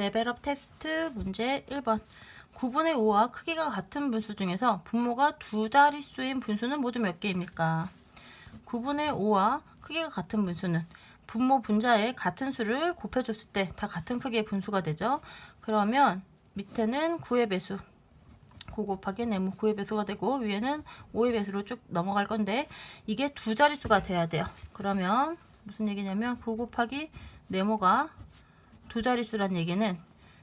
레벨업 테스트 문제 1번. 9분의 5와 크기가 같은 분수 중에서 분모가 두 자릿수인 분수는 모두 몇 개입니까? 9분의 5와 크기가 같은 분수는 분모 분자에 같은 수를 곱해줬을 때 다 같은 크기의 분수가 되죠. 그러면 밑에는 9의 배수 9 곱하기 네모 9의 배수가 되고 위에는 5의 배수로 쭉 넘어갈 건데 이게 두 자릿수가 돼야 돼요. 그러면 무슨 얘기냐면 9 곱하기 네모가 두 자릿수란 얘기는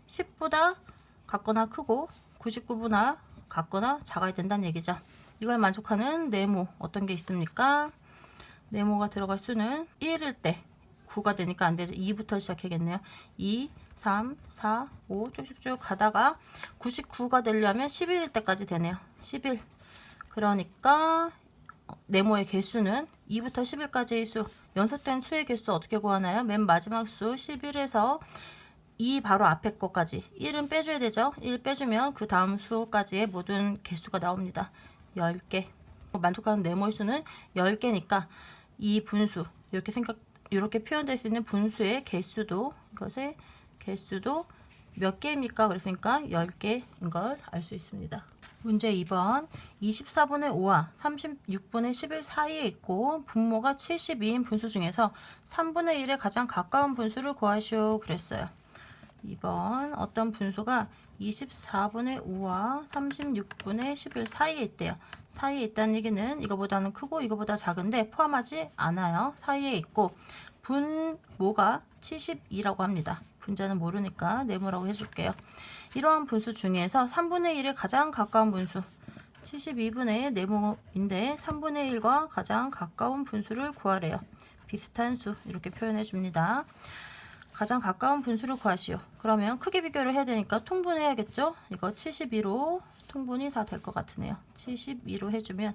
10보다 같거나 크고 99보다 같거나 작아야 된다는 얘기죠. 이걸 만족하는 네모 어떤 게 있습니까? 네모가 들어갈 수는 1일 때 9가 되니까 안 되죠. 2부터 시작해야겠네요. 2, 3, 4, 5 쭉쭉쭉 가다가 99가 되려면 11일 때까지 되네요. 11. 그러니까 네모의 개수는 2부터 10일까지의 수, 연속된 수의 개수 어떻게 구하나요? 맨 마지막 수 11에서 2 바로 앞에 것까지 1은 빼줘야 되죠. 1 빼주면 그 다음 수까지의 모든 개수가 나옵니다. 10개. 만족하는 네모의 수는 10개니까 이 분수, 이렇게 표현될 수 있는 분수의 개수도, 이것의 개수도 몇 개입니까? 그랬으니까 10개인 걸 알 수 있습니다. 문제 2번. 24분의 5와 36분의 11 사이에 있고 분모가 72인 분수 중에서 3분의 1에 가장 가까운 분수를 구하시오 그랬어요. 2번. 어떤 분수가 24분의 5와 36분의 11 사이에 있대요. 사이에 있다는 얘기는 이거보다는 크고 이거보다 작은데 포함하지 않아요. 사이에 있고 분모가 72라고 합니다. 분자는 모르니까 네모라고 해줄게요. 이러한 분수 중에서 3분의 1에 가장 가까운 분수 72분의 네모인데 3분의 1과 가장 가까운 분수를 구하래요. 비슷한 수 이렇게 표현해 줍니다. 가장 가까운 분수를 구하시오. 그러면 크기 비교를 해야 되니까 통분해야겠죠? 이거 72로 통분이 다 될 것 같으네요. 72로 해주면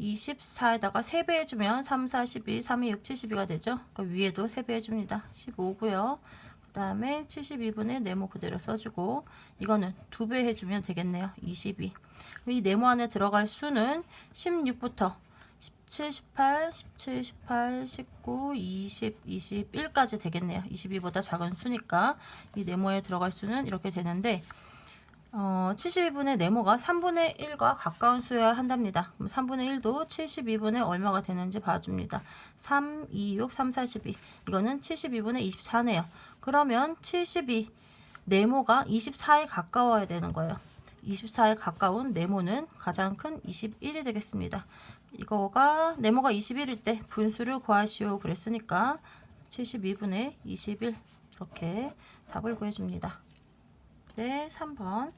24에다가 3배 해주면 3, 4, 12, 3, 2, 6, 72가 되죠? 그러니까 위에도 3배 해줍니다. 15고요. 그 다음에 72분의 네모 그대로 써주고 이거는 2배 해주면 되겠네요. 22. 이 네모 안에 들어갈 수는 16부터 17, 18, 17, 18, 19, 20, 21까지 되겠네요. 22보다 작은 수니까 이 네모에 들어갈 수는 이렇게 되는데 72분의 네모가 3분의 1과 가까운 수여야 한답니다. 그럼 3분의 1도 72분의 얼마가 되는지 봐줍니다. 3, 2, 6, 3, 4, 12 이거는 72분의 24네요. 그러면 72 네모가 24에 가까워야 되는 거예요. 24에 가까운 네모는 가장 큰 21이 되겠습니다. 이거가 네모가 21일 때 분수를 구하시오 그랬으니까 72분의 21 이렇게 답을 구해줍니다. 네, 3번.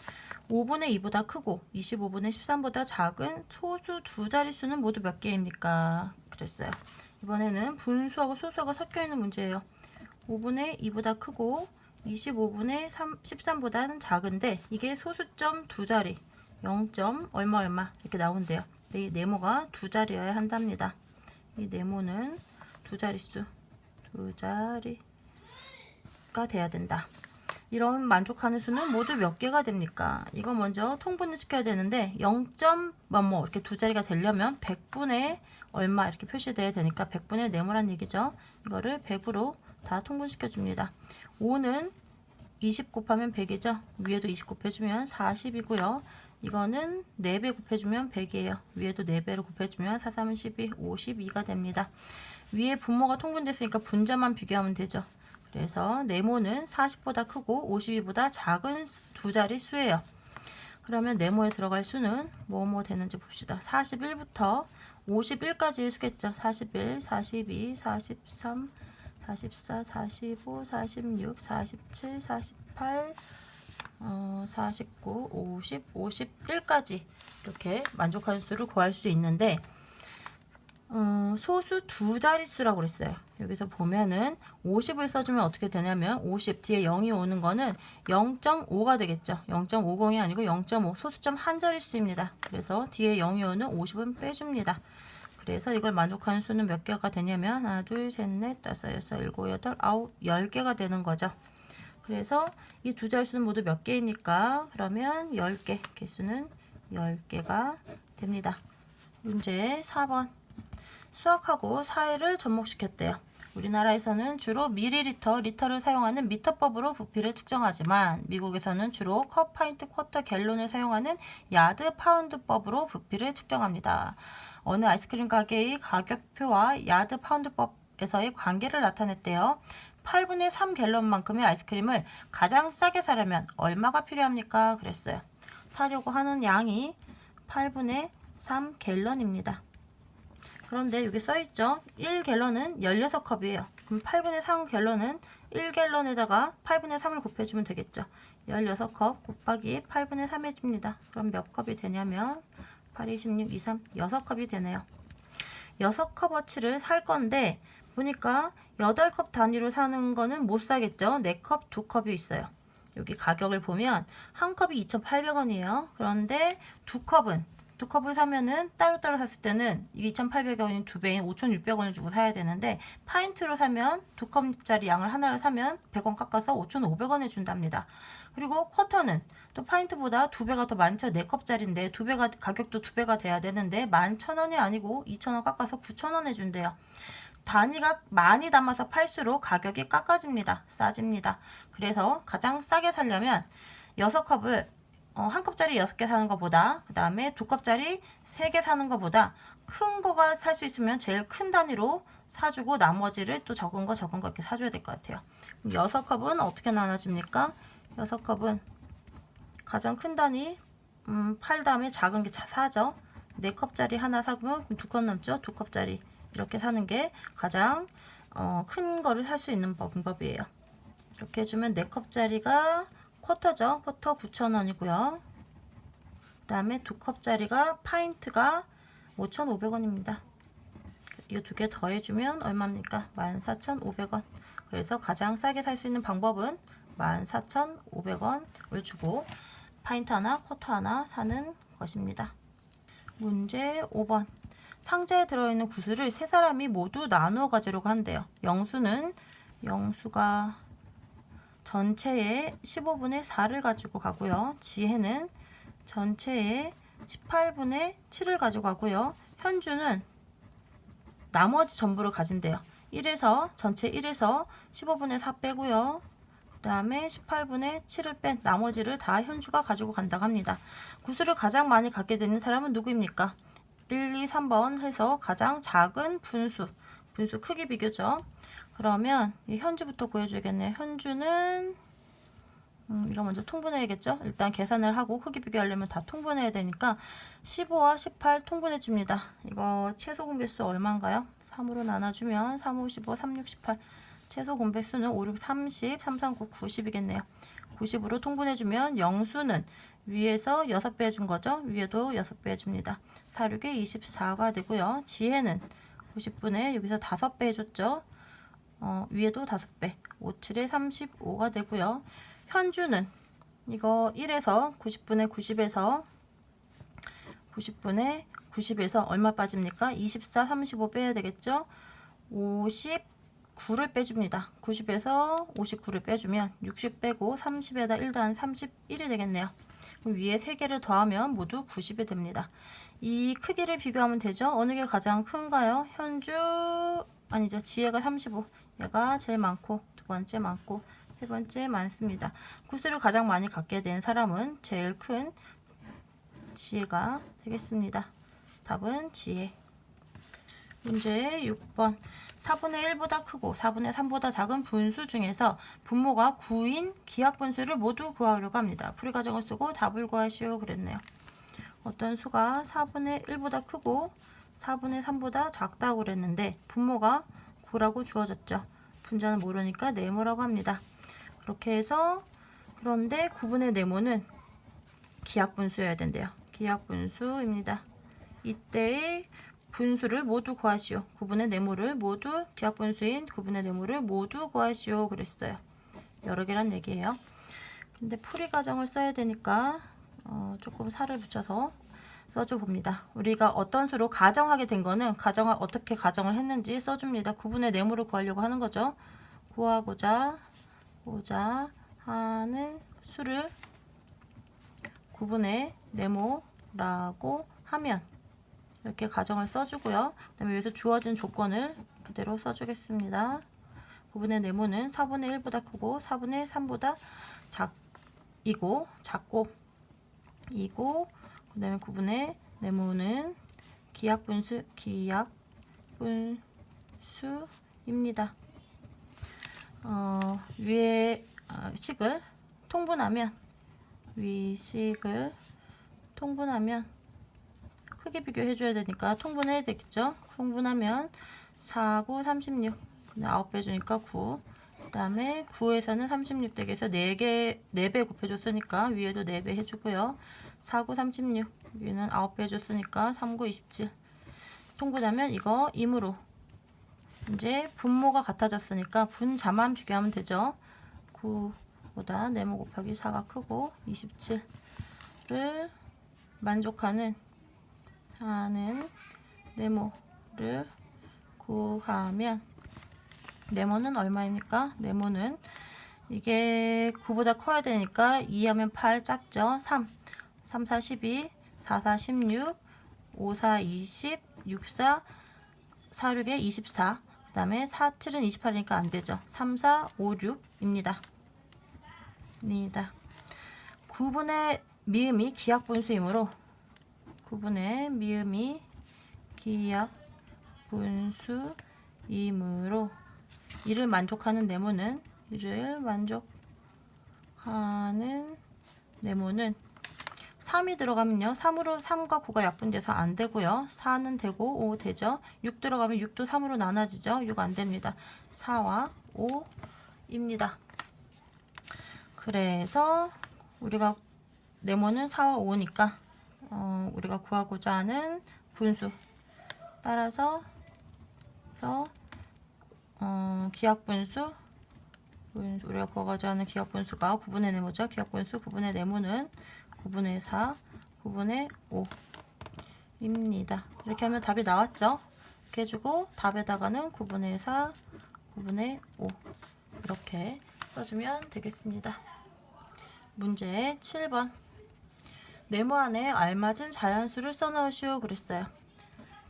5분의 2보다 크고 25분의 13보다 작은 소수 두 자릿수는 모두 몇 개입니까? 그랬어요. 이번에는 분수하고 소수가 섞여 있는 문제예요. 5분의 2보다 크고 25분의 13보다는 작은데 이게 소수점 두 자리 0. 얼마 이렇게 나온대요. 이 네모가 두 자리여야 한답니다. 이 네모는 두 자릿수 두 자리가 돼야 된다. 이런 만족하는 수는 모두 몇 개가 됩니까? 이거 먼저 통분을 시켜야 되는데 0. 뭐 이렇게 두 자리가 되려면 100분의 얼마 이렇게 표시돼야 되니까 100분의 네모란 얘기죠. 이거를 100으로 다 통분시켜 줍니다. 5는 20 곱하면 100이죠. 위에도 20 곱해주면 40이고요. 이거는 4배 곱해주면 100이에요. 위에도 4배로 곱해주면 4, 3, 12, 52가 됩니다. 위에 분모가 통분됐으니까 분자만 비교하면 되죠. 그래서 네모는 40보다 크고 52보다 작은 두 자리 수예요. 그러면 네모에 들어갈 수는 뭐뭐 되는지 봅시다. 41부터 51까지의 수겠죠. 41, 42, 43, 44, 45, 46, 47, 48, 49, 50, 51까지 이렇게 만족하는 수를 구할 수 있는데 소수 두 자릿수라고 그랬어요. 여기서 보면은 50을 써주면 어떻게 되냐면 50 뒤에 0이 오는 거는 0.5가 되겠죠. 0.50이 아니고 0.5 소수점 한 자릿수입니다. 그래서 뒤에 0이 오는 50은 빼줍니다. 그래서 이걸 만족하는 수는 몇 개가 되냐면 하나, 둘, 셋, 넷, 다섯, 여섯, 일곱, 여덟, 아홉, 10개가 되는 거죠. 그래서 이 두 자릿수는 모두 몇 개입니까? 그러면 10개, 개수는 10개가 됩니다. 문제 4번. 수학하고 사회를 접목시켰대요. 우리나라에서는 주로 밀리리터, 리터를 사용하는 미터법으로 부피를 측정하지만 미국에서는 주로 컵, 파인트, 쿼터, 갤론을 사용하는 야드, 파운드법으로 부피를 측정합니다. 어느 아이스크림 가게의 가격표와 야드, 파운드법에서의 관계를 나타냈대요. 8분의 3 갤런만큼의 아이스크림을 가장 싸게 사려면 얼마가 필요합니까? 그랬어요. 사려고 하는 양이 8분의 3 갤런입니다. 그런데 여기 써있죠. 1갤런은 16컵이에요. 그럼 8분의 3 갤런은 1갤런에다가 8분의 3을 곱해주면 되겠죠. 16컵 곱하기 8분의 3 해줍니다. 그럼 몇 컵이 되냐면 8, 26, 23, 6컵이 되네요. 6컵어치를 살 건데 보니까 8컵 단위로 사는 거는 못 사겠죠. 4컵, 2컵이 있어요. 여기 가격을 보면 한 컵이 2,800원이에요. 그런데 두 컵을 사면은 따로따로 샀을 때는 2,800원이 2배인 5,600원을 주고 사야 되는데 파인트로 사면 2컵짜리 양을 하나를 사면 100원 깎아서 5,500원에 준답니다. 그리고 쿼터는 또 파인트보다 2배가 더 많죠. 4컵짜리인데 가격도 2배가 돼야 되는데 11,000원이 아니고 2,000원 깎아서 9,000원에 준대요. 단위가 많이 담아서 팔수록 가격이 깎아집니다. 싸집니다. 그래서 가장 싸게 사려면 6컵을 한 컵짜리 6개 사는 것보다 그 다음에 2컵짜리 3개 사는 것보다 큰 거가 살 수 있으면 제일 큰 단위로 사주고 나머지를 또 적은 거 이렇게 사줘야 될 것 같아요. 6컵은 어떻게 나눠집니까? 6컵은 가장 큰 단위 팔 다음에 작은 게 사죠. 4컵짜리 하나 사면 2컵 남죠. 2컵짜리 이렇게 사는 게 가장 큰 거를 살 수 있는 방법이에요. 이렇게 해주면 4컵짜리가 쿼터죠. 쿼터 9,000원이고요. 그 다음에 2컵짜리가 파인트가 5,500원입니다. 이 두 개 더해주면 얼마입니까? 14,500원. 그래서 가장 싸게 살 수 있는 방법은 14,500원을 주고 파인트 하나, 쿼터 하나 사는 것입니다. 문제 5번. 상자에 들어있는 구슬을 세 사람이 모두 나누어 가지려고 한대요. 영수가 전체의 15분의 4를 가지고 가고요. 지혜는 전체의 18분의 7을 가지고 가고요. 현주는 나머지 전부를 가진대요. 전체 1에서 15분의 4 빼고요. 그 다음에 18분의 7을 뺀 나머지를 다 현주가 가지고 간다고 합니다. 구슬을 가장 많이 갖게 되는 사람은 누구입니까? 1, 2, 3번 해서 가장 작은 분수 크기 비교죠. 그러면 이 현주부터 구해줘야겠네요. 현주는 이거 먼저 통분해야겠죠. 일단 계산을 하고 크기 비교하려면 다 통분해야 되니까 15와 18 통분해 줍니다. 이거 최소 공배수 얼마인가요? 3으로 나눠주면 3, 5, 15, 3, 6, 18 최소 공배수는 5, 6, 30, 3, 3, 9, 90이겠네요. 90으로 통분해주면 영수는 위에서 6배 해준 거죠. 위에도 6배 해줍니다. 4, 6에 24가 되고요. 지혜는 90분에 여기서 5배 해줬죠. 위에도 5배 5, 7에 35가 되고요. 현주는 이거 1에서 90분의 90에서 얼마 빠집니까? 24, 35 빼야 되겠죠? 59를 빼줍니다. 90에서 59를 빼주면 60 빼고 30에다 1 더한 31이 되겠네요. 그럼 위에 3개를 더하면 모두 90이 됩니다. 이 크기를 비교하면 되죠? 어느 게 가장 큰가요? 아니죠. 지혜가 35. 얘가 제일 많고 두 번째 많고 세 번째 많습니다. 구슬을 가장 많이 갖게 된 사람은 제일 큰 지혜가 되겠습니다. 답은 지혜. 문제 6번. 4분의 1보다 크고 4분의 3보다 작은 분수 중에서 분모가 9인 기하분수를 모두 구하려고 합니다. 풀이 과정을 쓰고 답을 구하시오 그랬네요. 어떤 수가 4분의 1보다 크고 4분의 3보다 작다고 그랬는데 분모가 9라고 주어졌죠. 분자는 모르니까 네모라고 합니다. 그렇게 해서 그런데 9분의 네모는 기하분수여야 된대요. 기하분수입니다. 이때의 분수를 모두 구하시오. 9분의 네모를 모두 기하분수인 9분의 네모를 모두 구하시오 그랬어요. 여러 개란 얘기예요. 근데 풀이 과정을 써야 되니까 조금 살을 붙여서 써줘 봅니다. 우리가 어떤 수로 가정하게 된 거는 어떻게 가정을 했는지 써줍니다. 9분의 네모를 구하려고 하는 거죠. 구하고자 하는 수를 9분의 네모라고 하면 이렇게 가정을 써주고요. 그 다음에 여기서 주어진 조건을 그대로 써주겠습니다. 9분의 네모는 4분의 1보다 크고 4분의 3보다 작고 그 다음에 9분의 네모는 기약분수입니다. 위에 식을 통분하면 위식을 통분하면 크기 비교해 줘야 되니까 통분해야 되겠죠. 통분하면 4, 9, 36 9배 주니까 9. 그 다음에 9에서는 36 되게 해서 4배 곱해줬으니까 위에도 4배 해주고요. 4, 9, 36 여기는 9배 줬으니까 3, 9, 27 통분하면 이거 임으로 이제 분모가 같아졌으니까 분자만 비교하면 되죠. 9보다 네모 곱하기 4가 크고 27을 만족하는 네모를 구하면 네모는 얼마입니까? 네모는 이게 9보다 커야 되니까 2하면 8 작죠. 3, 4, 12, 4, 4, 16, 5, 4, 20, 6, 4, 4, 6에 24. 그 다음에 4, 7은 28이니까 안 되죠. 3, 4, 5, 6입니다. 9분의 미음이 기약분수이므로 9분의 미음이 기약분수이므로 이를 만족하는 네모는 3이 들어가면요. 3으로 3과 9가 약분돼서 안 되고요. 4는 되고 5 되죠. 6 들어가면 6도 3으로 나눠지죠. 6 안 됩니다. 4와 5입니다. 그래서 우리가 네모는 4와 5니까 우리가 구하고자 하는 분수 따라서 기약분수 우리가 구하고자 하는 기약분수가 9분의 네모죠. 기약분수 9분의 네모는 9분의 4, 9분의 5입니다. 이렇게 하면 답이 나왔죠. 이렇게 해주고 답에다가는 9분의 4, 9분의 5 이렇게 써주면 되겠습니다. 문제 7번 네모 안에 알맞은 자연수를 써넣으시오 그랬어요.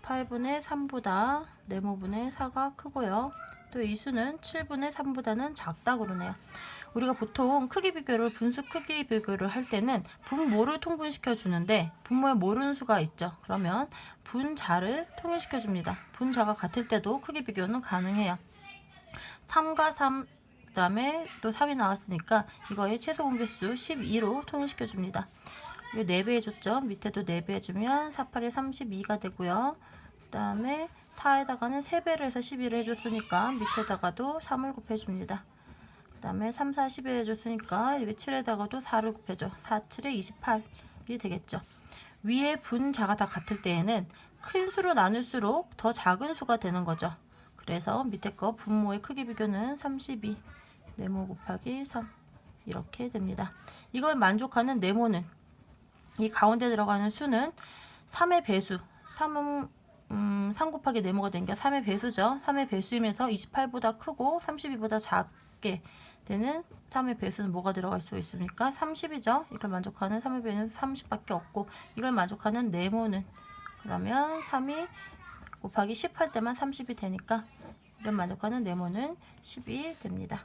8분의 3보다 네모분의 4가 크고요. 또 이 수는 7분의 3보다는 작다고 그러네요. 우리가 보통 크기 비교를 분수 크기 비교를 할 때는 분모를 통분시켜 주는데 분모에 모르는 수가 있죠. 그러면 분자를 통일시켜 줍니다. 분자가 같을 때도 크기 비교는 가능해요. 3과 3 그 다음에 또 3이 나왔으니까 이거의 최소 공배수 12로 통일시켜 줍니다. 이거 4배 해줬죠. 밑에도 4배 해주면 4, 8에 32가 되고요. 그 다음에 4에다가는 3배를 해서 12를 해줬으니까 밑에다가도 3을 곱해줍니다. 그 다음에 3, 4, 11 해줬으니까 여기 7에다가도 4를 곱해줘. 4, 7에 28이 되겠죠. 위에 분자가 다 같을 때에는 큰 수로 나눌수록 더 작은 수가 되는 거죠. 그래서 밑에 거 분모의 크기 비교는 32 네모 곱하기 3 이렇게 됩니다. 이걸 만족하는 네모는 이 가운데 들어가는 수는 3의 배수 3은 3 곱하기 네모가 된 게 3의 배수죠. 3의 배수이면서 28보다 크고 32보다 작게 되는 3의 배수는 뭐가 들어갈 수 있습니까? 30이죠. 이걸 만족하는 3의 배는 30밖에 없고 이걸 만족하는 네모는 그러면 3이 곱하기 10 할 때만 30이 되니까 이걸 만족하는 네모는 10이 됩니다.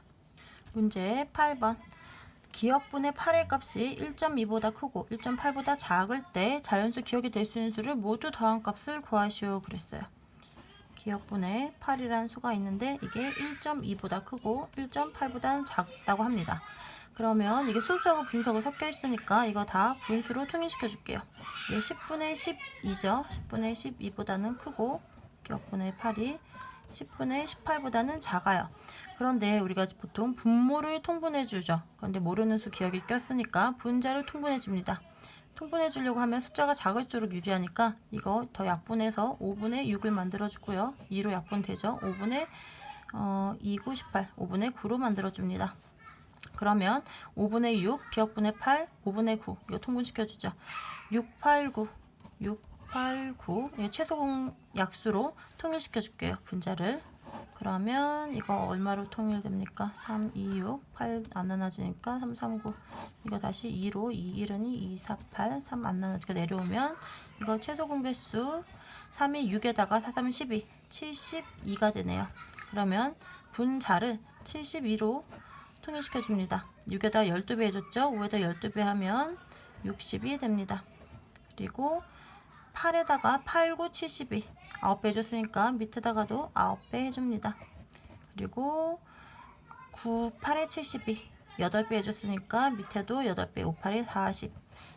문제 8번 기억분의 8의 값이 1.2보다 크고 1.8보다 작을 때 자연수 기억이 될 수 있는 수를 모두 더한 값을 구하시오 그랬어요. 기억분의 8이라는 수가 있는데 이게 1.2보다 크고 1.8보다는 작다고 합니다. 그러면 이게 소수하고 분수하고 섞여 있으니까 이거 다 분수로 통일시켜 줄게요. 이게 10분의 12죠. 10분의 12보다는 크고 기억분의 8이 10분의 18보다는 작아요. 그런데 우리가 보통 분모를 통분해 주죠. 그런데 모르는 수 기억이 꼈으니까 분자를 통분해 줍니다. 통분해 주려고 하면 숫자가 작을수록 유리하니까 이거 더 약분해서 5분의 6을 만들어 주고요. 2로 약분되죠. 5분의 2, 9, 18, 5분의 9로 만들어 줍니다. 그러면 5분의 6, 기억분의 8, 5분의 9 이거 통분시켜 주죠. 6, 8, 9 최소 공약수로 통일시켜 줄게요. 분자를. 그러면 이거 얼마로 통일됩니까? 3, 2, 6, 8 안 나눠지니까 3, 3, 9 이거 다시 2로 2, 1은 2, 2, 4, 8 3 안 나눠지니까 내려오면 이거 최소 공배수 3이 6에다가 4, 3, 12, 72가 되네요. 그러면 분자를 72로 통일시켜 줍니다. 6에다 12배 해줬죠? 5에다 12배 하면 60이 됩니다. 그리고 8에다가 8, 9, 72 9배 해줬으니까 밑에다가도 9배 해줍니다. 그리고 9, 8에 72 8배 해줬으니까 밑에도 8배 5, 8에 40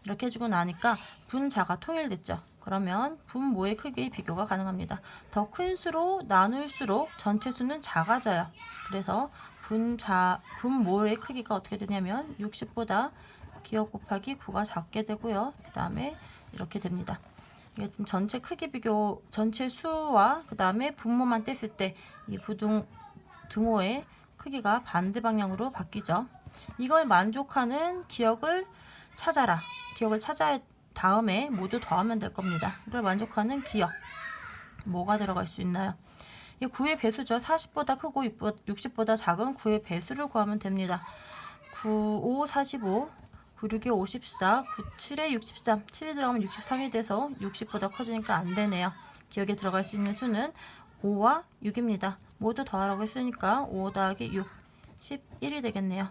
이렇게 해주고 나니까 분자가 통일됐죠. 그러면 분모의 크기의 비교가 가능합니다. 더 큰 수로 나눌수록 전체 수는 작아져요. 그래서 분모의 크기가 어떻게 되냐면 60보다 기억 곱하기 9가 작게 되고요. 그 다음에 이렇게 됩니다. 이게 지금 전체 크기 비교, 전체 수와 그 다음에 분모만 뗐을 때 이 등호의 크기가 반대 방향으로 바뀌죠. 이걸 만족하는 기억을 찾아라. 기억을 찾아 다음에 모두 더하면 될 겁니다. 이걸 만족하는 기억 뭐가 들어갈 수 있나요? 이 9의 배수죠. 40보다 크고 60보다 작은 9의 배수를 구하면 됩니다. 9, 5, 45 9, 6에 54 9, 7에 63 7이 들어가면 63이 돼서 60보다 커지니까 안 되네요. 기억에 들어갈 수 있는 수는 5와 6입니다. 모두 더하라고 했으니까 5 더하기 6 11이 되겠네요.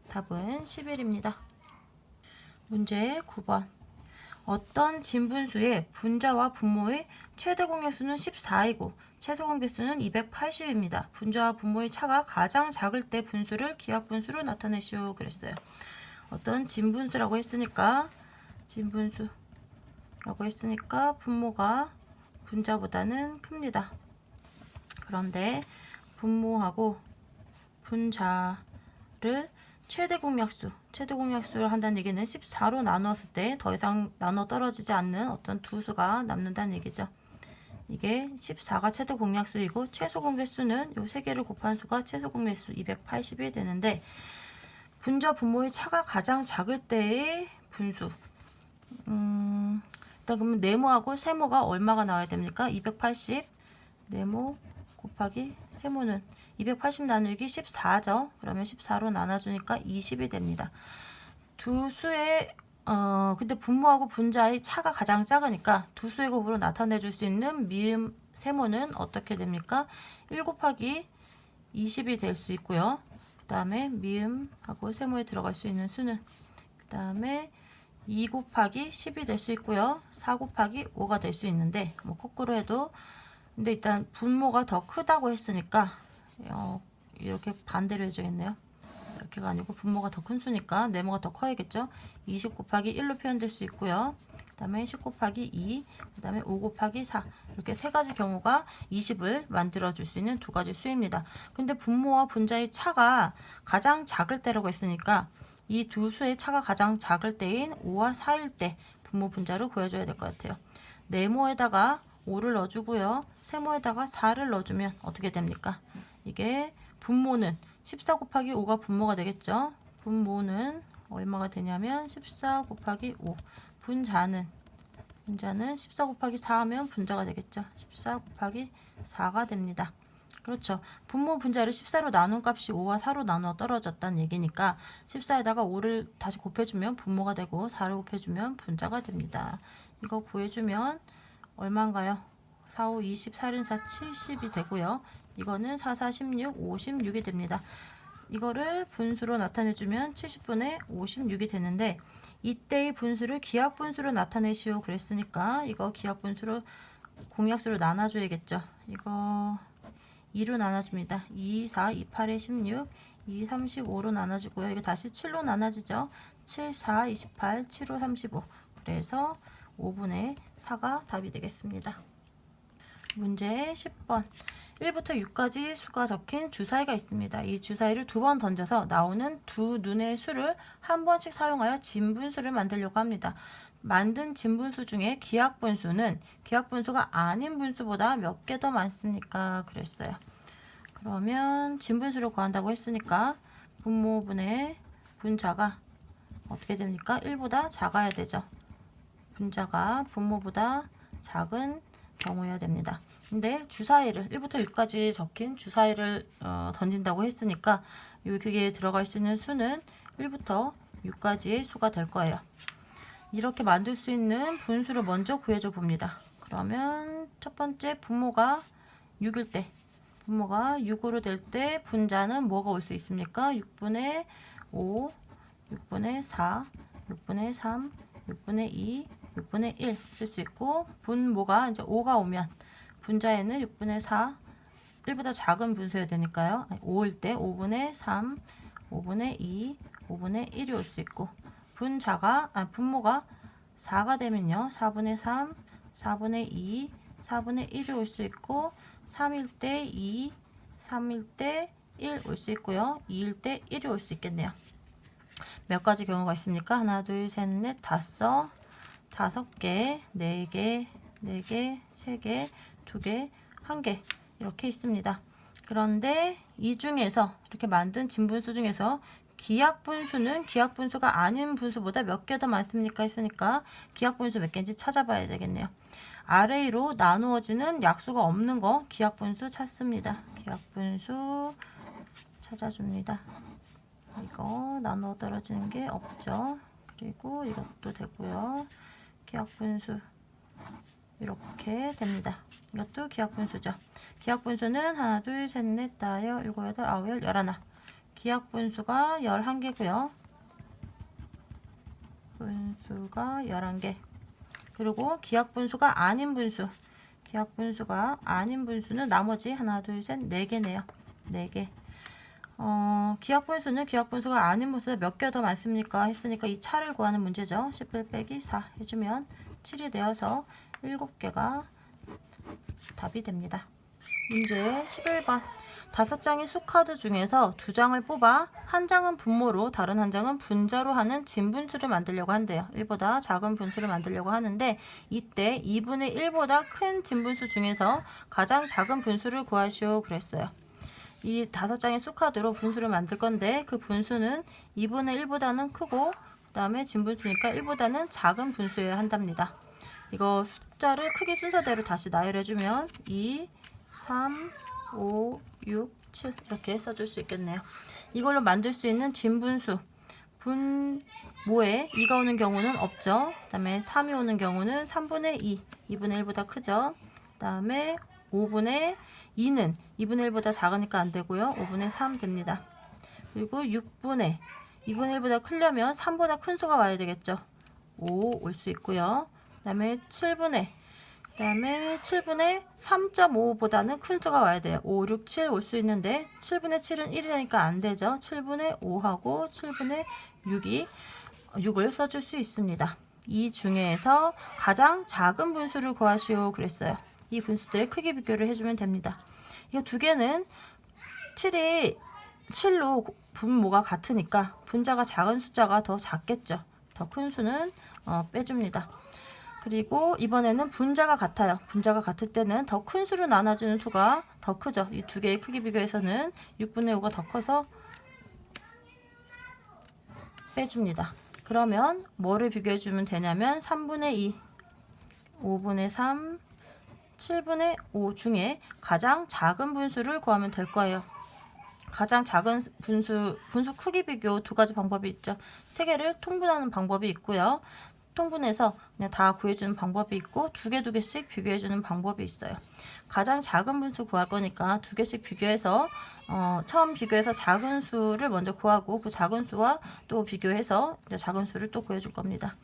답은 11입니다. 문제 9번. 어떤 진분수의 분자와 분모의 최대 공약수는 14이고 최소 공배수는 280입니다. 분자와 분모의 차가 가장 작을 때 분수를 기하분수로 나타내시오 그랬어요. 어떤 진분수라고 했으니까 분모가 분자보다는 큽니다. 그런데 분모하고 분자를 최대 공약수를 한다는 얘기는 14로 나누었을 때 더 이상 나눠 떨어지지 않는 어떤 두 수가 남는다는 얘기죠. 이게 14가 최대 공약수이고 최소 공배수는 요 세 개를 곱한 수가 최소 공배수 280이 되는데 분자 분모의 차가 가장 작을 때의 분수. 일단 그러면 네모하고 세모가 얼마가 나와야 됩니까? 280 네모 곱하기 세모는 280 나누기 14죠. 그러면 14로 나눠주니까 20이 됩니다. 두 수의 근데 분모하고 분자의 차가 가장 작으니까 두 수의 곱으로 나타내줄 수 있는 미음 세모는 어떻게 됩니까? 1 곱하기 20이 될 수 있고요. 그 다음에 미음하고 세모에 들어갈 수 있는 수는 그 다음에 2 곱하기 10이 될 수 있고요. 4 곱하기 5가 될 수 있는데 뭐 거꾸로 해도 근데 일단 분모가 더 크다고 했으니까 이렇게 반대로 해줘야겠네요. 이렇게가 아니고 분모가 더 큰 수니까 네모가 더 커야겠죠. 20 곱하기 1로 표현될 수 있고요. 그 다음에 10 곱하기 2, 그 다음에 5 곱하기 4 이렇게 세 가지 경우가 20을 만들어 줄 수 있는 두 가지 수입니다. 근데 분모와 분자의 차가 가장 작을 때라고 했으니까 이 두 수의 차가 가장 작을 때인 5와 4일 때 분모 분자를 구해줘야 될 것 같아요. 네모에다가 5를 넣어주고요. 세모에다가 4를 넣어주면 어떻게 됩니까? 이게 분모는 14 곱하기 5가 분모가 되겠죠. 분모는 얼마가 되냐면 14 곱하기 5 분자는 14 곱하기 4 하면 분자가 되겠죠. 14 곱하기 4가 됩니다. 그렇죠. 분모 분자를 14로 나눈 값이 5와 4로 나누어 떨어졌다는 얘기니까 14에다가 5를 다시 곱해주면 분모가 되고 4를 곱해주면 분자가 됩니다. 이거 구해주면 얼마인가요? 4, 5, 20, 4, 1, 4, 70이 되고요. 이거는 4, 4, 16, 56이 됩니다. 이거를 분수로 나타내주면 70분의 56이 되는데 이때의 분수를 기하분수로 나타내시오 그랬으니까 이거 기하분수로 공약수로 나눠줘야겠죠. 이거 2로 나눠줍니다. 2, 4, 2, 8에 16, 2, 35로 나눠지고요. 이거 다시 7로 나눠지죠. 7, 4, 28, 7, 5, 35 그래서 5분의 4가 답이 되겠습니다. 문제 10번 1부터 6까지 수가 적힌 주사위가 있습니다. 이 주사위를 두 번 던져서 나오는 두 눈의 수를 한 번씩 사용하여 진분수를 만들려고 합니다. 만든 진분수 중에 기하분수는 기하분수가 아닌 분수보다 몇 개 더 많습니까? 그랬어요. 그러면 진분수를 구한다고 했으니까 분모분의 분자가 어떻게 됩니까? 1보다 작아야 되죠. 분자가 분모보다 작은 경우여야 됩니다. 근데 주사위를 1부터 6까지 적힌 주사위를 던진다고 했으니까 여기에 들어갈 수 있는 수는 1부터 6까지의 수가 될 거예요. 이렇게 만들 수 있는 분수를 먼저 구해줘 봅니다. 그러면 첫 번째 분모가 6일 때, 분모가 6으로 될 때 분자는 뭐가 올 수 있습니까? 6분의 5, 6분의 4, 6분의 3, 6분의 2, 6분의 1 쓸 수 있고, 분모가 이제 5가 오면 분자에는 6분의 4, 1보다 작은 분수여야 되니까요. 5일 때 5분의 3, 5분의 2, 5분의 1이 올 수 있고, 분모가 4가 되면요. 4분의 3, 4분의 2, 4분의 1이 올 수 있고, 3일 때 2, 3일 때 1 올 수 있고요. 2일 때 1이 올 수 있겠네요. 몇 가지 경우가 있습니까? 하나, 둘, 셋, 넷, 다섯 개, 네 개, 세 개, 두 개, 한 개 이렇게 있습니다. 그런데 이 중에서 이렇게 만든 진분수 중에서 기하분수는 기하분수가 아닌 분수보다 몇 개 더 많습니까? 했으니까 기하분수 몇 개인지 찾아봐야 되겠네요. 아래로 나누어지는 약수가 없는 거 기하분수 찾습니다. 기하분수 찾아줍니다. 이거 나누어 떨어지는 게 없죠. 그리고 이것도 되고요. 기하분수 이렇게 됩니다. 이것도 기하분수죠. 기하분수는 하나, 둘, 셋, 넷, 다섯, 일곱, 여덟, 아홉, 열, 열하나. 기하분수가 11개고요. 분수가 11개. 그리고 기하분수가 아닌 분수. 기하분수가 아닌 분수는 나머지 하나, 둘, 셋, 4개네요. 4개. 기하분수는 기하분수가 아닌 분수가 몇 개 더 많습니까? 했으니까 이 차를 구하는 문제죠. 11 빼기 4 해주면 7이 되어서 7개가 답이 됩니다. 문제 11번. 5장의 수카드 중에서 2장을 뽑아 한 장은 분모로 다른 한 장은 분자로 하는 진분수를 만들려고 한대요. 1보다 작은 분수를 만들려고 하는데 이때 2분의 1보다 큰 진분수 중에서 가장 작은 분수를 구하시오 그랬어요. 이 5장의 수카드로 분수를 만들 건데 그 분수는 2분의 1보다는 크고 그 다음에 진분수니까 1보다는 작은 분수여야 한답니다. 이거 숫자를 크기 순서대로 다시 나열해주면 2, 3, 5, 6, 7 이렇게 써줄 수 있겠네요. 이걸로 만들 수 있는 진분수 분모에 2가 오는 경우는 없죠. 그 다음에 3이 오는 경우는 3분의 2, 2분의 1보다 크죠. 그 다음에 5분의 2는 2분의 1보다 작으니까 안 되고요. 5분의 3 됩니다. 그리고 6분의 2분의 1보다 크려면 3보다 큰 수가 와야 되겠죠. 5 올 수 있고요. 그 다음에 7분의 3.5보다는 큰 수가 와야 돼요. 5, 6, 7 올 수 있는데 7분의 7은 1이 되니까 안 되죠. 7분의 5하고 7분의 6을 써줄 수 있습니다. 이 중에서 가장 작은 분수를 구하시오 그랬어요. 이 분수들의 크기 비교를 해주면 됩니다. 이 두 개는 7로 분모가 같으니까 분자가 작은 숫자가 더 작겠죠. 더 큰 수는 빼줍니다. 그리고 이번에는 분자가 같아요. 분자가 같을 때는 더 큰 수로 나눠주는 수가 더 크죠. 이 두 개의 크기 비교에서는 6분의 5가 더 커서 빼줍니다. 그러면 뭐를 비교해주면 되냐면 3분의 2, 5분의 3, 7분의 5 중에 가장 작은 분수를 구하면 될 거예요. 가장 작은 분수 크기 비교 두 가지 방법이 있죠. 세 개를 통분하는 방법이 있고요. 통분해서 그냥 다 구해주는 방법이 있고 두 개씩 비교해주는 방법이 있어요. 가장 작은 분수 구할 거니까 두 개씩 비교해서 처음 비교해서 작은 수를 먼저 구하고 그 작은 수와 또 비교해서 이제 작은 수를 또 구해줄 겁니다.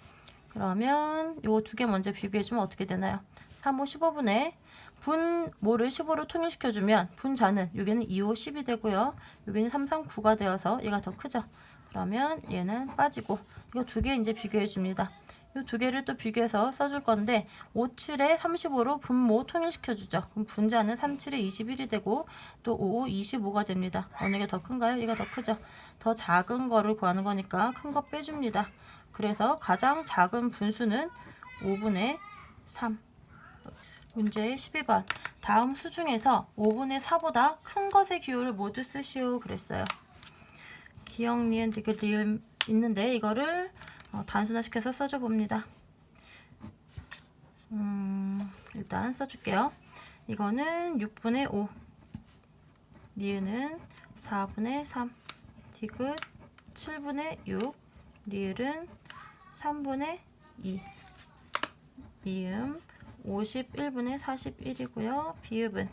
그러면 요 두 개 먼저 비교해주면 어떻게 되나요? 3, 5, 15분의 분모를 15로 통일시켜주면 분자는 여기는 2, 5, 10이 되고요. 여기는 3, 3, 9가 되어서 얘가 더 크죠. 그러면 얘는 빠지고 이거 두 개 이제 비교해줍니다. 이 두 개를 또 비교해서 써줄 건데 5, 7에 35로 분모 통일시켜주죠. 그럼 분자는 3, 7에 21이 되고 또 5, 25가 됩니다. 어느 게 더 큰가요? 얘가 더 크죠. 더 작은 거를 구하는 거니까 큰 거 빼줍니다. 그래서 가장 작은 분수는 5분의 3. 문제 12번. 다음 수 중에서 5분의 4보다 큰 것의 기호를 모두 쓰시오 그랬어요. 기역, 니은, 디귿, 리을 있는데 이거를 단순화시켜서 써줘 봅니다. 일단 써줄게요. 이거는 6분의 5, 니은은 4분의 3, 디귿 7분의 6, 리을은 3분의 2, 미음 51분의 41이고요. 비읍은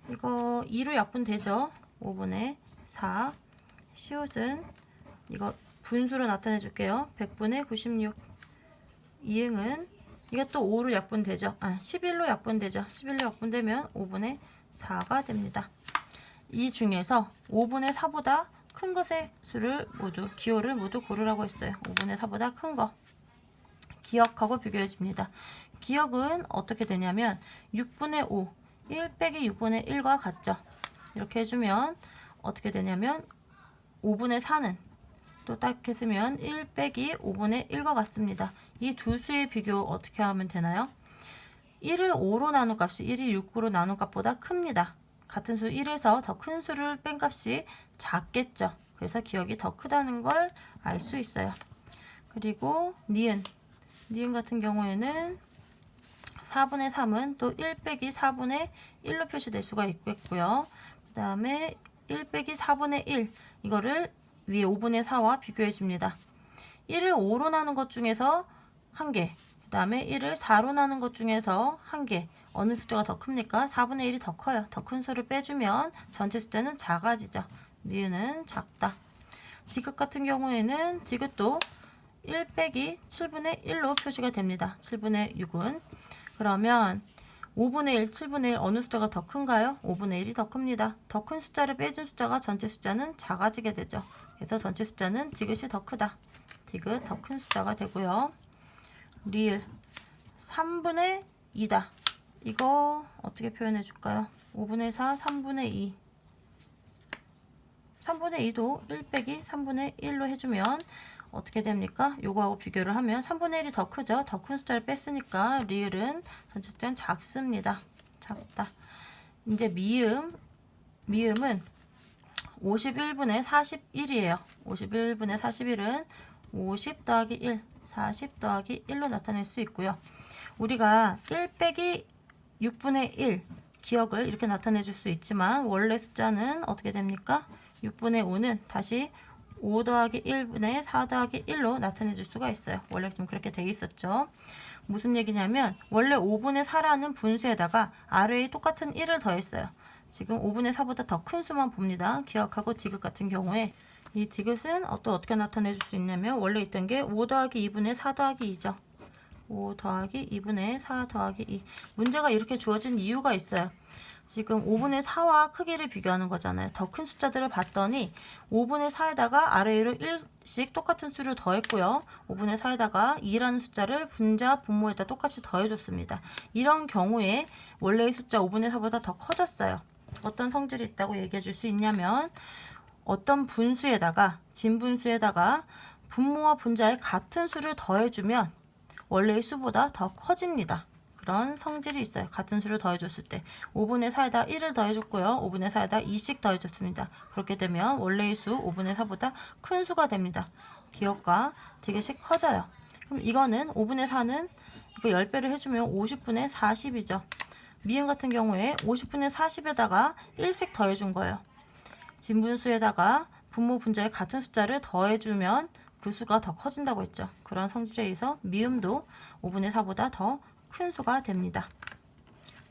이거 2로 약분되죠. 5분의 4. 시옷은 이거 분수로 나타내 줄게요. 100분의 96. 이응은 이것도 5로 약분되죠. 11로 약분되죠. 11로 약분되면 5분의 4가 됩니다. 이 중에서 5분의 4보다 큰 것의 수를 모두, 기호를 모두 고르라고 했어요. 5분의 4보다 큰 거. 기억하고 비교해 줍니다. 기억은 어떻게 되냐면 6분의 5, 1 빼기 6분의 1과 같죠. 이렇게 해주면 어떻게 되냐면 5분의 4는 또 딱 했으면 1 빼기 5분의 1과 같습니다. 이 두 수의 비교 어떻게 하면 되나요? 1을 5로 나눈 값이 1이 6으로 나눈 값보다 큽니다. 같은 수 1에서 더 큰 수를 뺀 값이 작겠죠. 그래서 기억이 더 크다는 걸 알 수 있어요. 그리고 니은 같은 경우에는 4분의 3은 또 1 빼기 4분의 1로 표시될 수가 있겠고요. 그 다음에 1 빼기 4분의 1 이거를 위에 5분의 4와 비교해 줍니다. 1을 5로 나눈 것 중에서 1개, 그 다음에 1을 4로 나눈 것 중에서 1개, 어느 숫자가 더 큽니까? 4분의 1이 더 커요. 더 큰 수를 빼주면 전체 숫자는 작아지죠. 니은은 작다. 디귿 같은 경우에는 디귿도 1 빼기 7분의 1로 표시가 됩니다. 7분의 6은 그러면 5분의 1, 7분의 1 어느 숫자가 더 큰가요? 5분의 1이 더 큽니다. 더 큰 숫자를 빼준 숫자가 전체 숫자는 작아지게 되죠. 그래서 전체 숫자는 디귿이 더 크다. 디귿 더 큰 숫자가 되고요. 리을 3분의 2다. 이거 어떻게 표현해 줄까요? 5분의 4, 3분의 2. 3분의 2도 1 빼기 3분의 1로 해주면 어떻게 됩니까? 요거하고 비교를 하면 3분의 1이 더 크죠? 더 큰 숫자를 뺐으니까 리을은 전체 숫자는 작습니다. 작다. 이제 미음은 51분의 41이에요. 51분의 41은 50 더하기 1, 40 더하기 1로 나타낼 수 있고요. 우리가 1 빼기 6분의 1 기억을 이렇게 나타내 줄 수 있지만 원래 숫자는 어떻게 됩니까? 6분의 5는 다시 5 더하기 1분의 4 더하기 1로 나타내 줄 수가 있어요. 원래 좀 그렇게 돼 있었죠. 무슨 얘기냐면 원래 5분의 4라는 분수에다가 아래에 똑같은 1을 더했어요. 지금 5분의 4보다 더 큰 수만 봅니다. 기억하고 디귿 같은 경우에 이 디귿은 또 어떻게 나타내 줄 수 있냐면 원래 있던 게 5 더하기 2분의 4 더하기 2죠. 5 더하기 2분의 4 더하기 2. 문제가 이렇게 주어진 이유가 있어요. 지금 5분의 4와 크기를 비교하는 거잖아요. 더 큰 숫자들을 봤더니 5분의 4에다가 아래로 1씩 똑같은 수를 더했고요. 5분의 4에다가 2라는 숫자를 분자 분모에다 똑같이 더해줬습니다. 이런 경우에 원래의 숫자 5분의 4보다 더 커졌어요. 어떤 성질이 있다고 얘기해 줄 수 있냐면 어떤 분수에다가 진분수에다가 분모와 분자의 같은 수를 더해주면 원래의 수보다 더 커집니다. 그런 성질이 있어요. 같은 수를 더해줬을 때 5분의 4에다 1을 더해줬고요. 5분의 4에다 2씩 더해줬습니다. 그렇게 되면 원래의 수 5분의 4보다 큰 수가 됩니다. 기억과 디귿이 커져요. 그럼 이거는 5분의 4는 이거 10배를 해주면 50분의 40이죠. 미음 같은 경우에 50분의 40에다가 1씩 더해준 거예요. 진분수에다가 분모 분자의 같은 숫자를 더해주면 그 수가 더 커진다고 했죠. 그런 성질에 의해서 미음도 5분의 4보다 더 큰 수가 됩니다.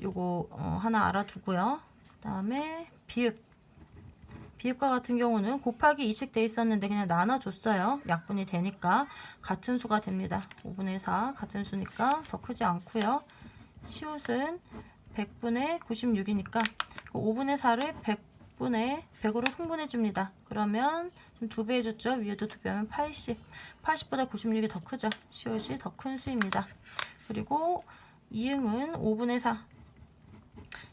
요거 하나 알아두고요. 그 다음에 비읍과 같은 경우는 곱하기 2씩 돼 있었는데 그냥 나눠줬어요. 약분이 되니까 같은 수가 됩니다. 5분의 4 같은 수니까 더 크지 않고요. 시옷은 100분의 96이니까 5분의 4를 100으로 흥분해 줍니다. 그러면 지금 2배 해줬죠. 위에도 2배 하면 80. 80보다 96이 더 크죠. 시옷이 더 큰 수입니다. 그리고 이응은 5분의 4.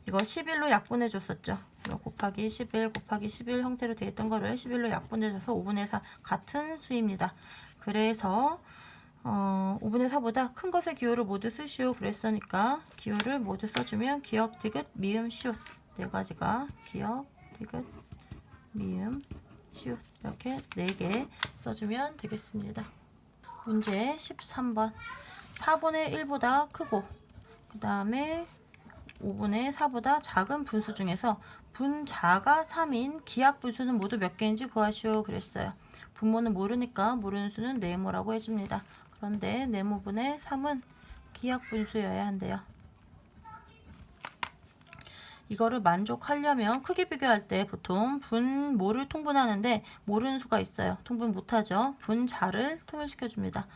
이거 11로 약분해 줬었죠. 이거 곱하기 11 곱하기 11 형태로 되어 있던 거를 11로 약분해 줘서 5분의 4 같은 수입니다. 그래서 5분의 4보다 큰 것의 기호를 모두 쓰시오 그랬으니까 기호를 모두 써주면 기억, 디귿, 미음, 시옷 네 가지가 기억, 디귿, 미음, 시옷 이렇게 4개 써주면 되겠습니다. 문제 13번 4분의 1보다 크고 그 다음에 5분의 4보다 작은 분수 중에서 분자가 3인 기하 분수는 모두 몇 개인지 구하시오 그랬어요. 분모는 모르니까 모르는 수는 네모라고 해줍니다. 그런데 네모분의 3은 기하 분수여야 한대요. 이거를 만족하려면 크기 비교할 때 보통 분모를 통분하는데 모르는 수가 있어요. 통분 못하죠. 분자를 통일시켜 줍니다.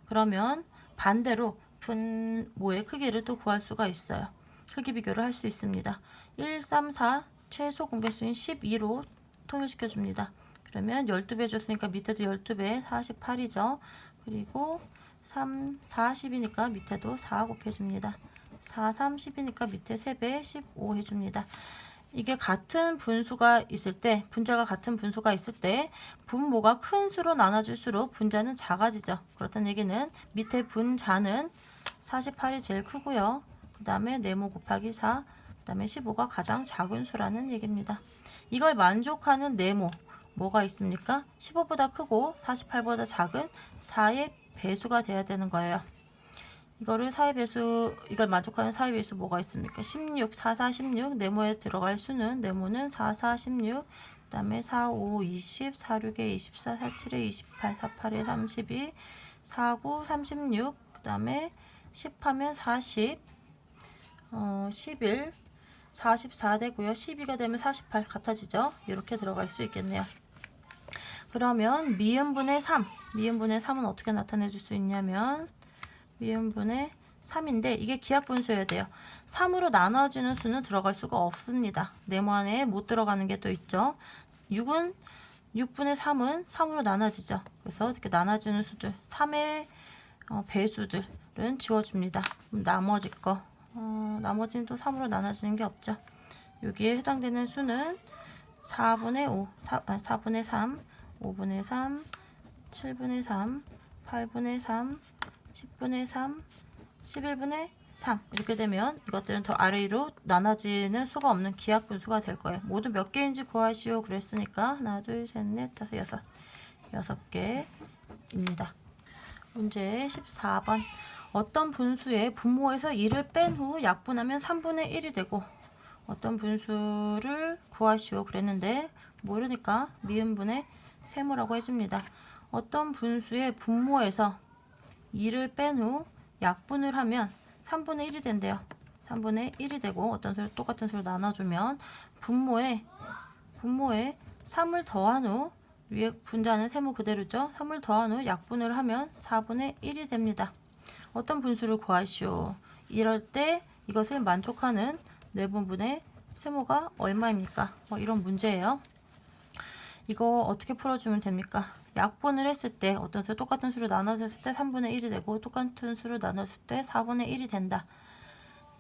그러면 반대로 분모의 크기를 또 구할 수가 있어요. 크기 비교를 할 수 있습니다. 1, 3, 4 최소 공배수인 12로 통일시켜 줍니다. 그러면 12배 줬으니까 밑에도 12배 48이죠. 그리고 3, 4, 10이니까 밑에도 4 곱해줍니다. 4, 3, 10이니까 밑에 3배 15 해줍니다. 이게 같은 분수가 있을 때, 분자가 같은 분수가 있을 때 분모가 큰 수로 나눠질수록 분자는 작아지죠. 그렇다는 얘기는 밑에 분자는 48이 제일 크고요. 그 다음에 네모 곱하기 4, 그 다음에 15가 가장 작은 수라는 얘기입니다. 이걸 만족하는 네모 뭐가 있습니까? 15보다 크고 48보다 작은 4의 배수가 돼야 되는 거예요. 이거를 4의 배수, 이걸 만족하는 4의 배수 뭐가 있습니까? 16, 4, 4, 16. 네모에 들어갈 수는, 네모는 4, 4, 16. 그 다음에 4, 5, 20, 4, 6에 24, 4, 7에 28, 4, 8에 32, 4, 9, 36. 그 다음에 10 하면 40, 11, 44 되고요. 12가 되면 48 같아지죠? 이렇게 들어갈 수 있겠네요. 그러면 미음분의 3. 미음분의 3은 어떻게 나타내 줄 수 있냐면 미음분의 3인데 이게 기하분수여야 돼요. 3으로 나눠지는 수는 들어갈 수가 없습니다. 네모 안에 못 들어가는 게 또 있죠. 6분의 3은 3으로 나눠지죠. 그래서 이렇게 나눠지는 수들 3의 배수들은 지워줍니다. 나머지 거 나머지는 또 3으로 나눠지는 게 없죠. 여기에 해당되는 수는 4분의 5, 4분의 3, 5분의 3, 7분의 3, 8분의 3, 10분의 3, 11분의 3 이렇게 되면 이것들은 더 아래로 나눠지는 수가 없는 기하분수가 될 거예요. 모두 몇 개인지 구하시오 그랬으니까 하나, 둘, 셋, 넷, 다섯, 여섯 개입니다. 문제 14번. 어떤 분수의 분모에서 2를 뺀 후 약분하면 3분의 1이 되고 어떤 분수를 구하시오 그랬는데 모르니까 미음분의 세모라고 해줍니다. 어떤 분수의 분모에서 2를 뺀 후 약분을 하면 3분의 1이 된대요. 3분의 1이 되고 어떤 수를 똑같은 수를 나눠주면 분모에 3을 더한 후 위에 분자는 세모 그대로죠. 3을 더한 후 약분을 하면 4분의 1이 됩니다. 어떤 분수를 구하시오. 이럴 때 이것을 만족하는 내분분의 세모가 얼마입니까? 이런 문제예요. 이거 어떻게 풀어주면 됩니까? 약분을 했을 때 어떤 수 똑같은 수를 나눠줬을 때 3분의 1이 되고 똑같은 수를 나눴을 때 4분의 1이 된다.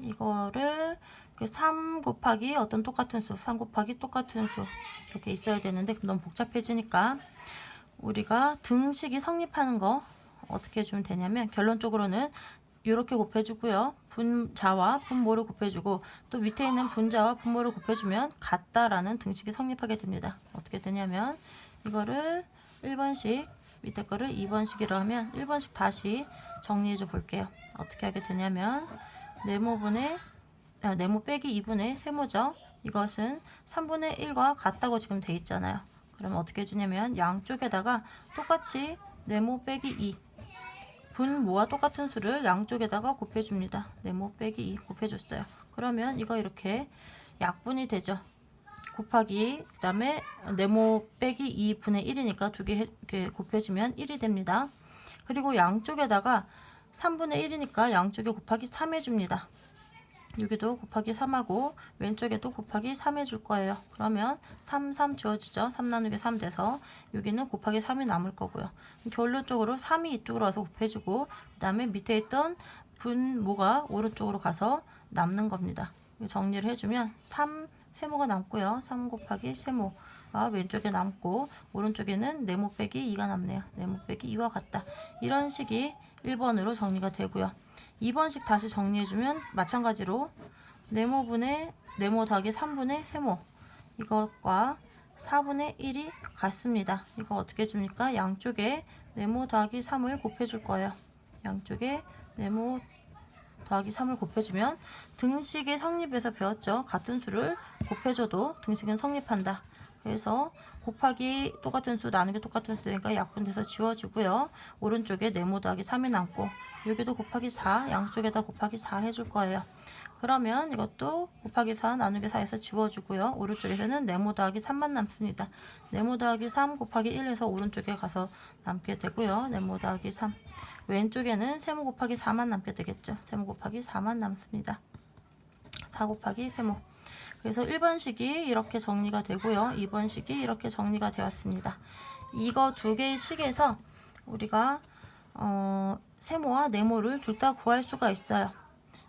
이거를 3 곱하기 어떤 똑같은 수, 3 곱하기 똑같은 수 이렇게 있어야 되는데 너무 복잡해지니까 우리가 등식이 성립하는 거 어떻게 해주면 되냐면 결론적으로는 이렇게 곱해주고요. 분자와 분모를 곱해주고 또 밑에 있는 분자와 분모를 곱해주면 같다라는 등식이 성립하게 됩니다. 어떻게 되냐면 이거를 1번씩 밑에 거를 2번씩이라 하면 1번씩 다시 정리해줘 볼게요. 어떻게 하게 되냐면 네모 빼기 2분의 세모죠. 이것은 3분의 1과 같다고 지금 돼 있잖아요. 그러면 어떻게 해주냐면 양쪽에다가 똑같이 네모 빼기 2 분모와 똑같은 수를 양쪽에다가 곱해줍니다. 네모 빼기 2 곱해줬어요. 그러면 이거 이렇게 약분이 되죠. 곱하기 그 다음에 네모 빼기 2분의 1이니까 두 개 이렇게 곱해주면 1이 됩니다. 그리고 양쪽에다가 3분의 1이니까 양쪽에 곱하기 3 해줍니다. 여기도 곱하기 3하고 왼쪽에도 곱하기 3 해줄 거예요. 그러면 3, 3 지워지죠. 3 나누기 3 돼서 여기는 곱하기 3이 남을 거고요. 결론적으로 3이 이쪽으로 와서 곱해주고 그 다음에 밑에 있던 분모가 오른쪽으로 가서 남는 겁니다. 정리를 해주면 3 세모가 남고요. 3 곱하기 세모가 왼쪽에 남고 오른쪽에는 네모 빼기 2가 남네요. 네모 빼기 2와 같다. 이런 식이 1번으로 정리가 되고요. 2번씩 다시 정리해주면 마찬가지로 네모 더하기 3분의 세모 이것과 4분의 1이 같습니다. 이거 어떻게 해줍니까? 양쪽에 네모 더하기 3을 곱해줄 거예요. 양쪽에 네모 더하기 3을 곱해주면 등식의 성립에서 배웠죠. 같은 수를 곱해줘도 등식은 성립한다. 그래서 곱하기 똑같은 수 나누기 똑같은 수니까 약분돼서 지워주고요. 오른쪽에 네모 더하기 3이 남고 여기도 곱하기 4 양쪽에다 곱하기 4 해줄 거예요. 그러면 이것도 곱하기 4 나누기 4에서 지워주고요. 오른쪽에서는 네모 더하기 3만 남습니다. 네모 더하기 3 곱하기 1에서 오른쪽에 가서 남게 되고요. 네모 더하기 3 왼쪽에는 세모 곱하기 4만 남게 되겠죠. 세모 곱하기 4만 남습니다. 4 곱하기 세모. 그래서 1번식이 이렇게 정리가 되고요. 2번식이 이렇게 정리가 되었습니다. 이거 두 개의 식에서 우리가 세모와 네모를 둘 다 구할 수가 있어요.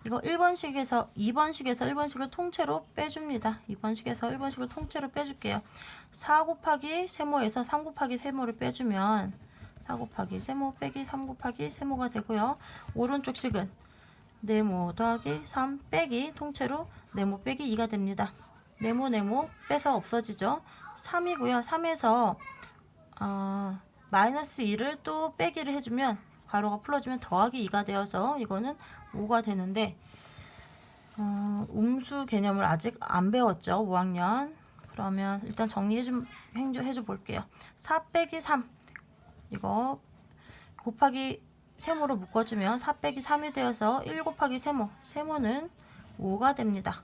이거 1번식에서 2번식에서 1번식을 통째로 빼줍니다. 2번식에서 1번식을 통째로 빼줄게요. 4 곱하기 세모에서 3 곱하기 세모를 빼주면 4 곱하기 세모 빼기 3 곱하기 세모가 되고요. 오른쪽 식은 네모 더하기 3 빼기 통째로 네모 빼기 2가 됩니다. 네모 빼서 없어지죠. 3이고요. 3에서 마이너스 2를 또 빼기를 해주면 괄호가 풀어주면 더하기 2가 되어서 이거는 5가 되는데 음수 개념을 아직 안 배웠죠. 5학년. 그러면 일단 해줘 볼게요. 4 빼기 3 이거 곱하기 세모로 묶어주면 4 빼기 3이 되어서 1 곱하기 세모는 5가 됩니다.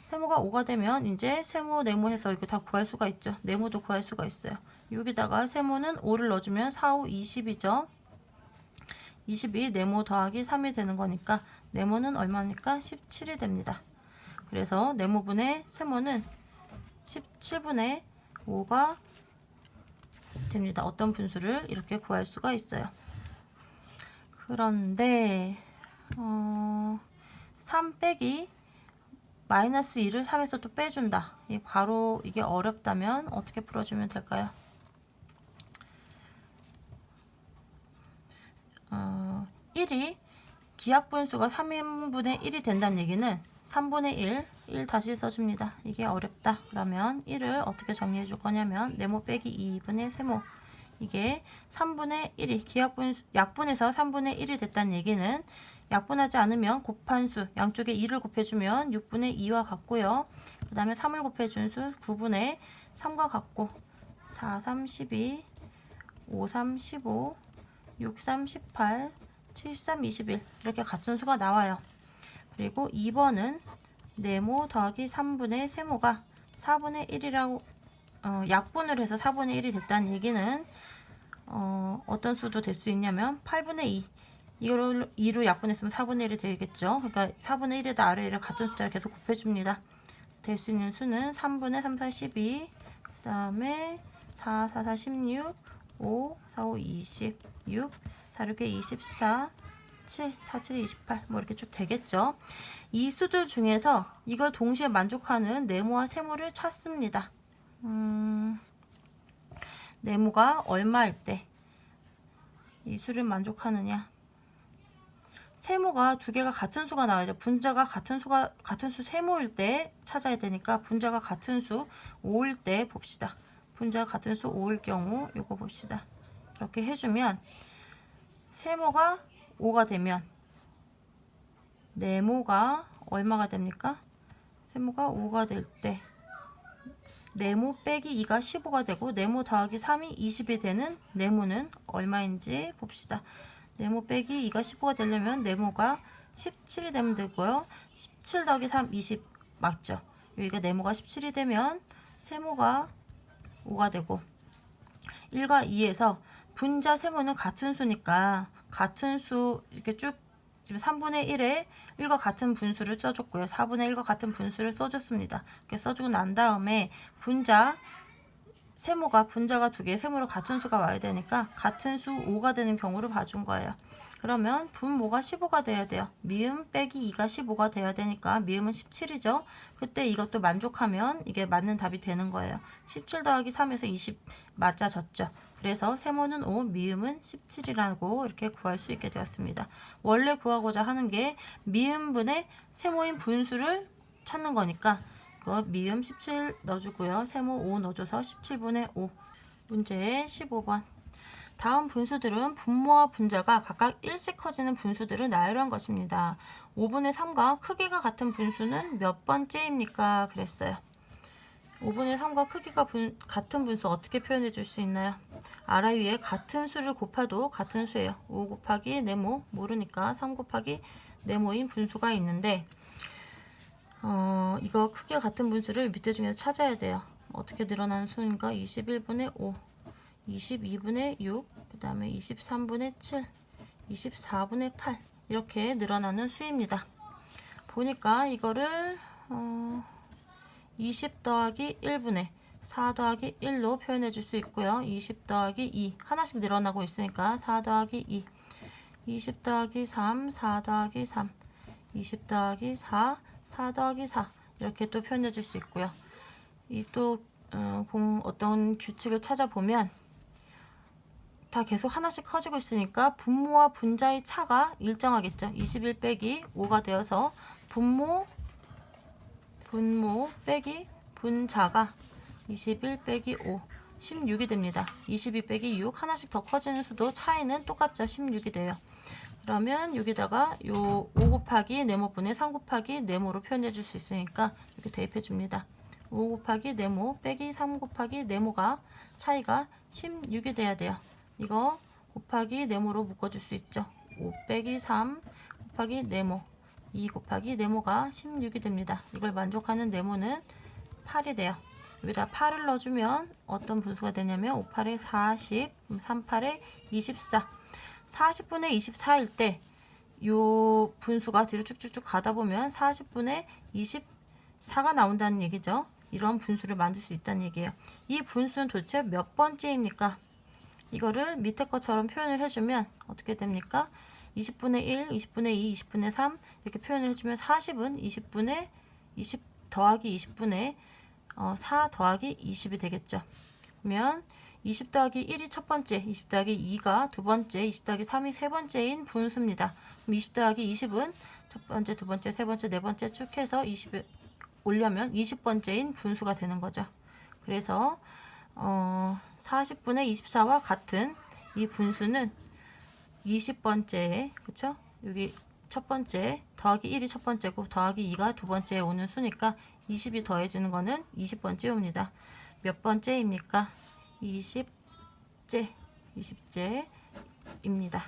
세모가 5가 되면 이제 세모 네모 해서 이거 다 구할 수가 있죠. 네모도 구할 수가 있어요. 여기다가 세모는 5를 넣어주면 4, 5, 20이죠. 20이 네모 더하기 3이 되는 거니까 네모는 얼마입니까? 17이 됩니다. 그래서 네모분의 세모는 17분의 5가 됩니다. 어떤 분수를 이렇게 구할 수가 있어요. 그런데 3 빼기 마이너스 2를 3에서 또 빼준다. 이 괄호 이게 어렵다면 어떻게 풀어주면 될까요? 1이 기하분수가 3분의 1이 된다는 얘기는 3분의 1 다시 써줍니다. 이게 어렵다. 그러면 1을 어떻게 정리해 줄 거냐면 네모 빼기 2분의 세모 이게 3분의 1이 약분해서 3분의 1이 됐다는 얘기는 약분하지 않으면 곱한 수 양쪽에 2를 곱해주면 6분의 2와 같고요. 그 다음에 3을 곱해준 수 9분의 3과 같고 4, 3, 12 5, 3, 15 6, 3, 18 7, 3, 21 이렇게 같은 수가 나와요. 그리고 2번은 네모 더하기 3분의 세모가 4분의 1이라고 약분을 해서 4분의 1이 됐다는 얘기는 어떤 수도 될 수 있냐면 8분의 2 이걸 2로 약분했으면 4분의 1이 되겠죠. 그러니까 4분의 1에다 아래를 같은 숫자를 계속 곱해줍니다. 될 수 있는 수는 3분의 3, 4, 12 그 다음에 4, 4, 4, 16 5, 4, 5, 26 4, 6, 24 7, 4, 7, 28 뭐 이렇게 쭉 되겠죠. 이 수들 중에서 이걸 동시에 만족하는 네모와 세모를 찾습니다. 네모가 얼마일 때 이 수를 만족하느냐. 세모가 두 개가 같은 수가 나와야죠. 분자가 같은 수 세모일 때 찾아야 되니까 분자가 같은 수 5일 때 봅시다. 분자가 같은 수 5일 경우 요거 봅시다. 이렇게 해주면 세모가 5가 되면 네모가 얼마가 됩니까? 세모가 5가 될 때 네모 빼기 2가 15가 되고 네모 더하기 3이 20이 되는 네모는 얼마인지 봅시다. 네모 빼기 2가 15가 되려면 네모가 17이 되면 되고요. 17 더하기 3, 20 맞죠? 여기가 네모가 17이 되면 세모가 5가 되고 1과 2에서 분자 세모는 같은 수니까 같은 수 이렇게 쭉 지금 3분의 1에 1과 같은 분수를 써줬고요. 4분의 1과 같은 분수를 써줬습니다. 이렇게 써주고 난 다음에 분자가 두 개, 세모로 같은 수가 와야 되니까 같은 수 5가 되는 경우를 봐준 거예요. 그러면 분모가 15가 돼야 돼요. 미음 빼기 2가 15가 돼야 되니까 미음은 17이죠. 그때 이것도 만족하면 이게 맞는 답이 되는 거예요. 17 더하기 3에서 20 맞아졌죠. 그래서 세모는 5, 미음은 17이라고 이렇게 구할 수 있게 되었습니다. 원래 구하고자 하는 게 미음분의 세모인 분수를 찾는 거니까 미음 17 넣어주고요. 세모 5 넣어줘서 17분의 5. 문제 15번. 다음 분수들은 분모와 분자가 각각 1씩 커지는 분수들을 나열한 것입니다. 5분의 3과 크기가 같은 분수는 몇 번째입니까? 그랬어요. 5분의 3과 크기가 같은 분수 어떻게 표현해 줄 수 있나요? 아래 위에 같은 수를 곱해도 같은 수예요. 5 곱하기 네모 모르니까 3 곱하기 네모인 분수가 있는데 이거 크기가 같은 분수를 밑에 중에서 찾아야 돼요. 어떻게 늘어나는 수인가? 21분의 5, 22분의 6, 그 다음에 23분의 7, 24분의 8 이렇게 늘어나는 수입니다. 보니까 이거를 20 더하기 1분의 4 더하기 1로 표현해 줄 수 있고요. 20 더하기 2 하나씩 늘어나고 있으니까 4 더하기 2, 20 더하기 3, 4 더하기 3, 20 더하기 4, 4 더하기 4 이렇게 또 표현해 줄 수 있고요. 이 또 어떤 규칙을 찾아보면 다 계속 하나씩 커지고 있으니까 분모와 분자의 차가 일정하겠죠. 21 빼기 5가 되어서 분모 빼기 분자가 21 빼기 5 16이 됩니다. 22 빼기 6 하나씩 더 커지는 수도 차이는 똑같죠. 16이 돼요. 그러면 여기다가 요 5 곱하기 네모분의 3 곱하기 네모로 표현해 줄 수 있으니까 이렇게 대입해 줍니다. 5 곱하기 네모 빼기 3 곱하기 네모가 차이가 16이 돼야 돼요. 이거 곱하기 네모로 묶어줄 수 있죠. 5 빼기 3 곱하기 네모 2 곱하기 네모가 16이 됩니다. 이걸 만족하는 네모는 8이 돼요. 여기다 8을 넣어주면 어떤 분수가 되냐면 5, 8에 40, 3, 8에 24 40분의 24일 때 요 분수가 뒤로 쭉쭉쭉 가다 보면 40분의 24가 나온다는 얘기죠. 이런 분수를 만들 수 있다는 얘기예요. 이 분수는 도대체 몇 번째입니까? 이거를 밑에 것처럼 표현을 해주면 어떻게 됩니까? 20분의 1, 20분의 2, 20분의 3 이렇게 표현을 해주면 40은 20분의 20 더하기 20분의 4 더하기 20이 되겠죠. 그러면 20 더하기 1이 첫 번째, 20 더하기 2가 두 번째, 20 더하기 3이 세 번째인 분수입니다. 그럼 20 더하기 20은 첫 번째, 두 번째, 세 번째, 네 번째 쭉 해서 20을 올려면 20번째인 분수가 되는 거죠. 그래서 40분의 24와 같은 이 분수는 20번째에 그쵸? 여기 첫 번째 더하기 1이 첫 번째고 더하기 2가 두 번째에 오는 수니까 20이 더해지는 거는 20번째 옵니다. 몇 번째입니까? 20째, 20째입니다.